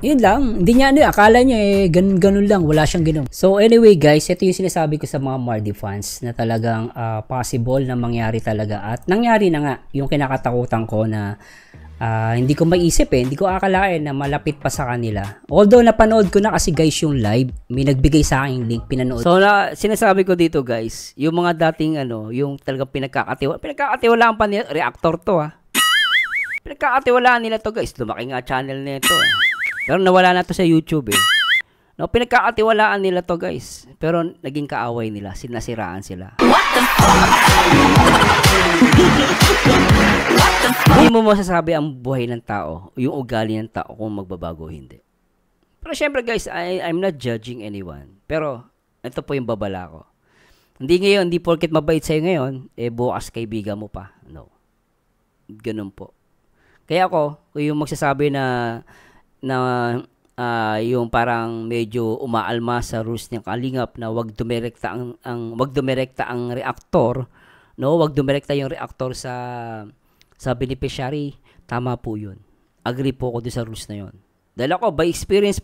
yun lang, hindi niya akala niya ganun lang, wala siyang ganun. So anyway guys, ito yung sinasabi ko sa mga Mardi fans na talagang possible na mangyari talaga at nangyari na nga yung kinakatakutan ko na hindi ko maisip hindi ko akalain na malapit pa sa kanila. Although napanood ko na kasi guys yung live, may nagbigay sa akin link, pinanood. So sinasabi ko dito guys, yung mga dating yung talagang pinagkakatiwalaan pa nila, reactor to pinagkakatiwalaan nila to guys, lumaki nga channel nito pero nawala na to sa YouTube no, pinagkakatiwalaan nila to guys, pero naging kaaway nila, sinasiraan sila. Hindi mo masasabi ang buhay ng tao, yung ugali ng tao kung magbabago o hindi. Pero syempre guys, I'm not judging anyone. Pero ito po yung babala ko. Hindi porket mabait sa'yo ngayon, bukas kaibigan mo pa. No. Ganun po. Kaya ako, yung magsasabi na yung parang medyo umaalma sa rules ng Kalingap na wag dumirekta ang reactor, no? Wag dumirekta yung reactor sa beneficiary. Tama po 'yun. Agree po ako doon sa rules na 'yon. Dahil ako by experience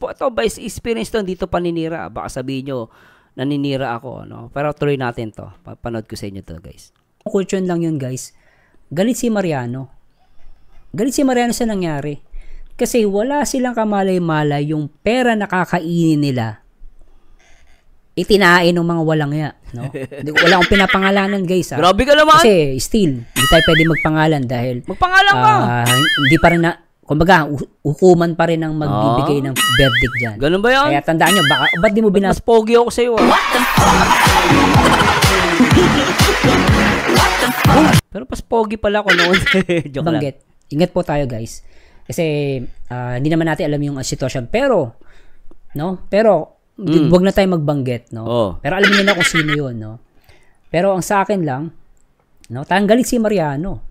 to, dito paninira. Baka sabihin nyo naninira ako, no? Pero tuloy natin to. Papanood ko sa inyo to, guys. Question lang 'yun, guys. Galit si Mariano sa nangyari. Kasi wala silang kamalay-malay yung pera na kakainin nila. Itinain ng mga walang ya. No? Wala akong pinapangalanan guys. Grabe ka naman! Kasi still, hindi tayo pwede magpangalan dahil magpangalan ka! Hindi pa rin kumbaga, hukuman pa rin ang magbibigay ng verdict dyan. Ganun ba yan? Kaya tandaan nyo, ba't di mo mas pogi ako sa'yo Pero pas pogi pala ako noon. Joke lang. Ingat po tayo guys. Kasi hindi naman natin alam yung sitwasyon. Pero wag na tayo magbanggit, no? Oh. Pero alam niyo na kung sino 'yon, no? Pero ang sa akin lang, no, tanggalin si Mariano.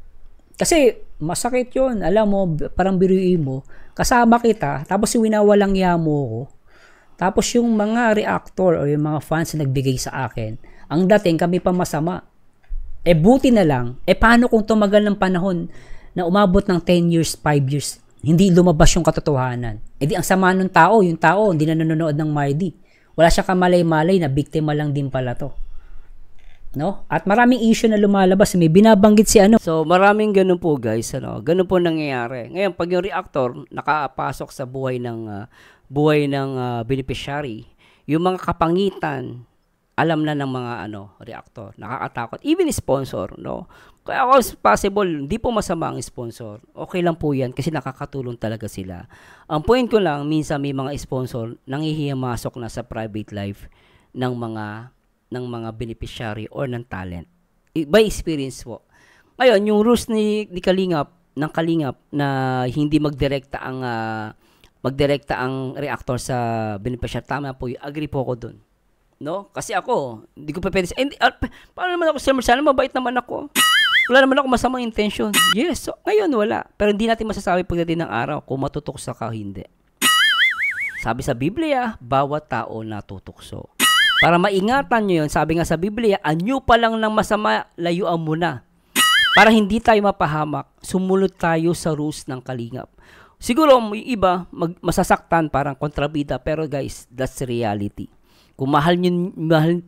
Kasi masakit 'yon. Alam mo, parang biruin mo, kasama kita, tapos winawalang ya mo ko. Tapos yung mga reactor o yung mga fans na nagbigay sa akin, ang dating kami pa masama. Buti na lang, paano kung tumagal ng panahon na umabot ng 10 years, 5 years, hindi lumabas yung katotohanan. Di ang sama ng tao, yung tao, hindi na nanonood ng Mardi. Wala siya kamalay-malay na biktima lang din pala to. No? At maraming issue na lumalabas. May binabanggit si ano. So, maraming ganun po guys. Ganun po nangyayari. Ngayon, pag yung reactor nakapasok sa buhay ng beneficiary, yung mga kapangitan, alam na ng mga reactor. Nakakatakot. Even sponsor, no? Kaya ako possible, hindi po masama ang sponsor. Okay lang po yan kasi nakakatulong talaga sila. Ang point ko lang, minsan may mga sponsor nanghihimasok na sa private life ng mga beneficiary or ng talent. By experience po. Ngayon, yung rules ni Kalingap na hindi magdirekta ang reactor sa beneficiary, tama po, agree po ako dun. No? Kasi ako, hindi ko pa pwede. Paano naman ako, Sir Marciano, mabait naman ako. Wala naman ako masamang intention. Yes, so, ngayon wala. Pero hindi natin masasabi pagdating ng araw kung matutukso ka o hindi. Sabi sa Biblia, bawat tao natutukso. Para maingatan nyo yun, sabi nga sa Biblia, anyo pa lang ng masama, layuan mo na. Para hindi tayo mapahamak, sumunod tayo sa rules ng kalingap. Siguro, yung iba, masasaktan, parang kontrabida, pero guys, that's reality. Kung mahal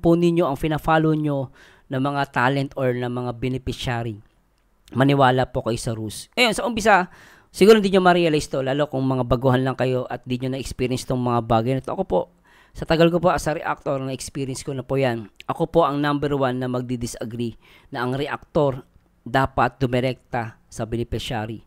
po ninyo ang fina-follow nyo ng mga talent or ng mga beneficiary, maniwala po kayo sa rules. Ayun, sa umpisa, siguro hindi nyo ma-realize to, lalo kung mga baguhan lang kayo at di nyo na-experience tong mga bagay na ito. Ako po, sa tagal ko po as a reactor, na-experience ko na po yan. Ako po ang number 1 na magdi-disagree na ang reactor dapat dumirekta sa beneficiary.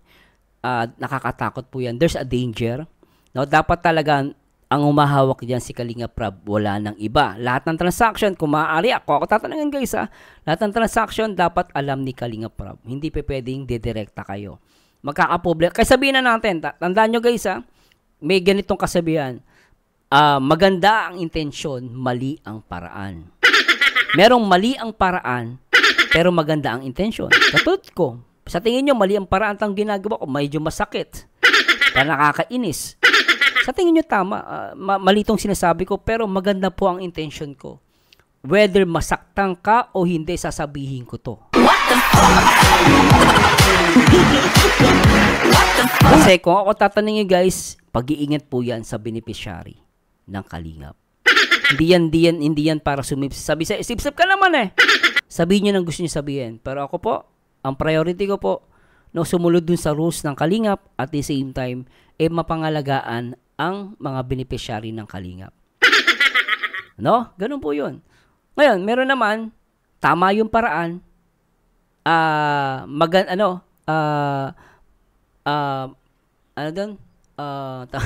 Nakakatakot po yan. There's a danger. No, dapat talaga ang humahawak diyan si Kalinga Prab, wala nang iba. Lahat ng transaction, kung maaari ako tatanungin guys lahat ng transaction dapat alam ni Kalinga Prab. Hindi pa pwedeng didirekta kayo. Magkakaproblema. Kaya sabihin na natin, tandaan nyo guys may ganitong kasabihan. Maganda ang intensyon, mali ang paraan. Merong mali ang paraan, pero maganda ang intensyon. Katulad ko, sa tingin nyo, mali ang paraan ang ginagawa ko, medyo masakit. Para nakakainis. Sa tingin nyo tama, mali itong sinasabi ko, pero maganda po ang intention ko. Whether masaktan ka o hindi, sasabihin ko to. Kasi kung ako tatanungin guys, pag-iingat po yan sa beneficiary ng kalingap. Hindi yan para sabi sa sip-sip ka naman Sabihin nyo ng gusto nyo sabihin. Pero ako po, ang priority ko po, no, sumunod dun sa rules ng kalingap at the same time, mapangalagaan ang mga beneficiary ng kalingap. No? Ganun po yun. Ngayon, meron naman, tama yung paraan,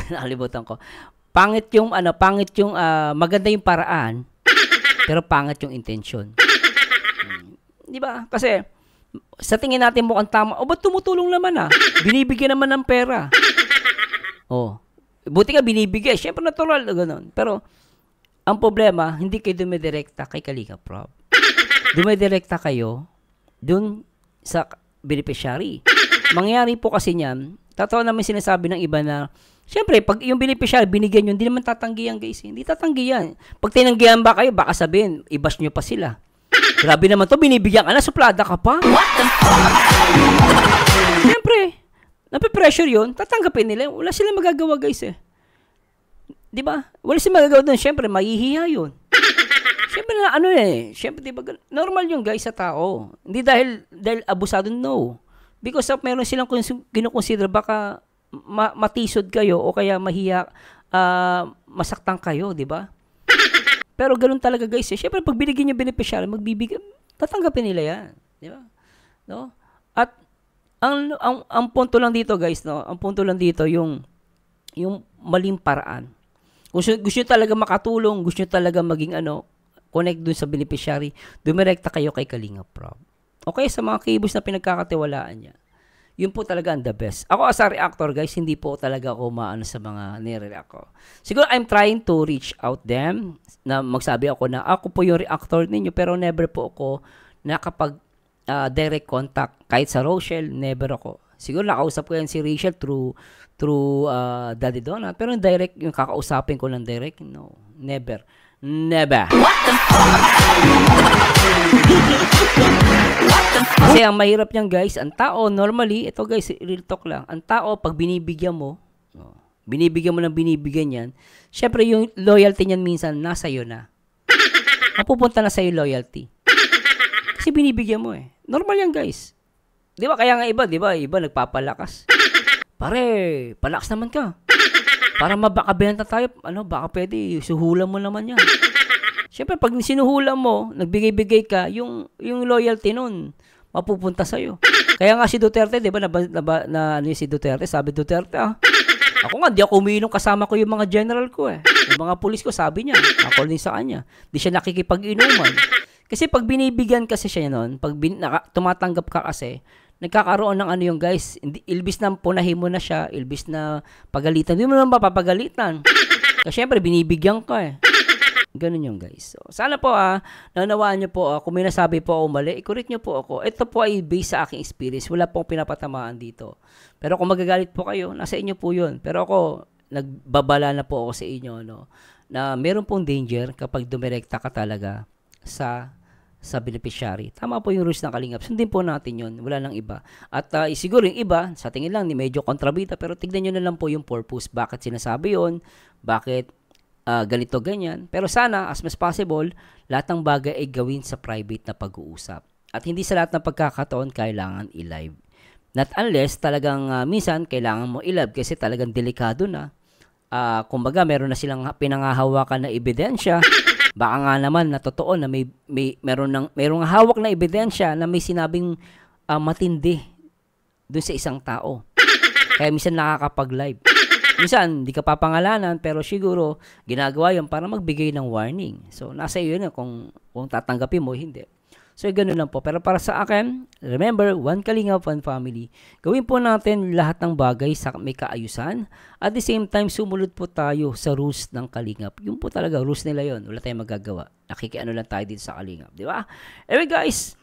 nakalimutan ko. Pangit yung maganda yung paraan, pero pangit yung intention. Di ba? Kasi, sa tingin natin mukhang tama, ba't tumutulong naman binibigyan naman ng pera. Buti nga binibigay, syempre natural, gano'n. Pero, ang problema, hindi kayo dumidirekta kay Kalinga Prab. Dumidirekta kayo dun sa beneficiary. Mangyari po kasi niyan, totoo naman sinasabi ng iba na, syempre, pag yung beneficiary binigyan nyo, hindi naman tatanggihan guys. Hindi tatanggihan. Pag tinanggihan ba kayo, baka sabihin, ibas nyo pa sila. Grabe naman to, binibigyan ka na, suplada ka pa. What the fuck? Syempre, nape-pressure yun, tatanggapin nila. Wala silang magagawa guys Diba? Wala silang magagawa doon. Syempre, mahihiya yun. Syempre na syempre diba, normal yung guys sa tao. Hindi dahil abusado, no. Because meron silang kinukonsider baka matisod kayo o kaya mahiya, masaktan kayo, diba? Pero ganun talaga guys Syempre, pag binigyan nyo beneficiary, tatanggapin nila yan. Diba? No? At, ang punto lang dito guys, no? Ang punto lang dito, yung maling paraan. Gusto nyo talaga makatulong, gusto nyo talaga maging connect dun sa beneficiary, dumirekta kayo kay Kalinga Prab. Okay, sa mga kibos na pinagkakatiwalaan niya. Yun po talaga ang the best. Ako as a reactor guys, hindi po talaga ako maano sa mga nire-react ko. Siguro I'm trying to reach out them, na magsabi ako na ako po yung reactor ninyo, pero never po ako nakapag direct contact. Kahit sa Rochelle, never ako. Siguro nakausap ko yan si Rachel through Daddy Donut, pero direct, yung kakausapin ko ng direct, no, never. What the fuck? Kasi ang mahirap niyan guys, ang tao normally, ito guys, real talk lang, ang tao pag binibigyan mo ng binibigyan yan, syempre yung loyalty niyan minsan nasa iyo na. Mapupunta na sa iyo loyalty. Kasi binibigyan mo Normal yan guys. Di ba? Kaya nga iba nagpapalakas. Pare, palakas naman ka. Para mabakabenta tayo, baka pwede, suhulan mo naman yan. Siyempre, pag sinuhulan mo, nagbigay-bigay ka, yung loyalty nun, mapupunta sa'yo. Kaya nga si Duterte, di ba, si Duterte, sabi Duterte, ako nga, di ako umiinom, kasama ko yung mga general ko Yung mga pulis ko, sabi niya, ako din sa kanya. Di siya nakikipag-inuman. Kasi pag binibigyan kasi siya nun, pag tumatanggap ka kasi, nagkakaroon ng yung guys, ilbis na punahin mo na siya, ilbis na pagalitan. Hindi mo naman mapapagalitan. Kasi syempre, binibigyan ka Ganun yung guys. So, sana po nanawaan nyo po kung may nasabi po ako mali, i-correct nyo po ako. Ito po ay based sa aking experience. Wala pong pinapatamaan dito. Pero kung magagalit po kayo, nasa inyo po yun. Pero ako, nagbabala na po ako sa inyo, no, na meron pong danger kapag dumirekta ka talaga sa beneficiary. Tama po yung rules ng Kalingap. Sundin po natin yun. Wala nang iba. At siguro yung iba, sa tingin lang, medyo kontrabita, pero tignan nyo na lang po yung purpose. Bakit sinasabi yun? Bakit ganito, ganyan. Pero sana, as much possible, lahat ng bagay ay gawin sa private na pag-uusap. At hindi sa lahat ng pagkakataon kailangan i-live. Not unless talagang minsan kailangan mo i-live kasi talagang delikado na. Kumbaga, meron na silang pinangahawakan na ebidensya. Baka nga naman na totoo na merong hawak na ebidensya na may sinabing matindi dun sa isang tao. Kaya minsan nakakapag-live. Minsan, hindi ka papangalanan, pero siguro, ginagawa yun para magbigay ng warning. So, nasa iyo na kung tatanggapin mo, hindi. So, ganoon lang po. Pero para sa akin, remember, one Kalingap, one family. Gawin po natin lahat ng bagay sa may kaayusan. At the same time, sumunod po tayo sa rules ng Kalingap. Yung po talaga, rules nila yon. Wala tayong magagawa. Nakikiano lang tayo dito sa Kalingap. Di ba? Anyway, guys.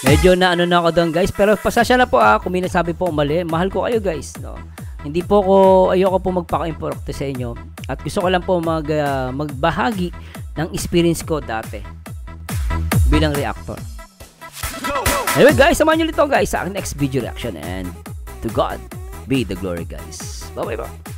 Medyo na ako doon guys, pero pasasya na po kung may nasabi po mali. Mahal ko kayo guys, no. Hindi po ayoko po magpaka-importe sa inyo at gusto ko lang po magbahagi ng experience ko dati bilang reactor. Anyway guys, samahan nyo nito guys sa aking next video reaction and to God be the glory guys. Bye bye.